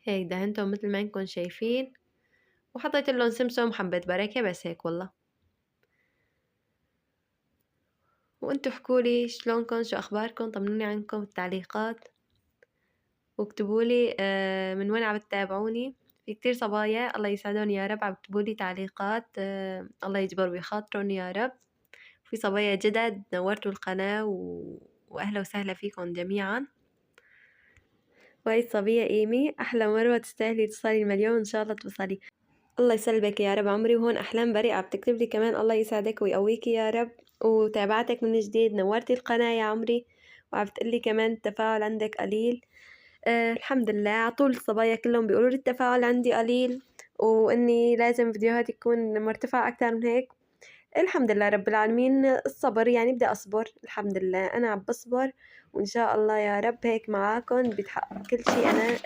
هيك دهنتهم متل ما إنكم شايفين، وحطيت لهم سمسم وحبة بركة بس هيك والله. وانتو احكولي شلونكن، شو أخباركن، طمنوني عنكم بالتعليقات، واكتبولي من وين عم تتابعوني. في كتير صبايا الله يسعدهم يا رب عم يكتبولي تعليقات، الله يجبر بخاطرهم يا رب. في صبايا جدد نورتوا القناة وأهلا وسهلا فيكم جميعا. وهي الصبية إيمي، أحلى مروة، تستاهلي تصلي المليون إن شاء الله توصلي. الله يسلمك يا رب عمري. وهون أحلام بريئة بتكتب لي كمان الله يسعدك ويقويك يا رب، وتابعتك من جديد، نورتي القناة يا عمري. وعم تقلي كمان التفاعل عندك قليل. الحمد لله، عطول الصبايا كلهم بيقولوا لي التفاعل عندي قليل، وإني لازم فيديوهاتي تكون مرتفعة أكتر من هيك. الحمد لله رب العالمين، الصبر يعني بدي أصبر، الحمد لله أنا عم بصبر، وإن شاء الله يا رب هيك معاكم بيتحقق كل شي أنا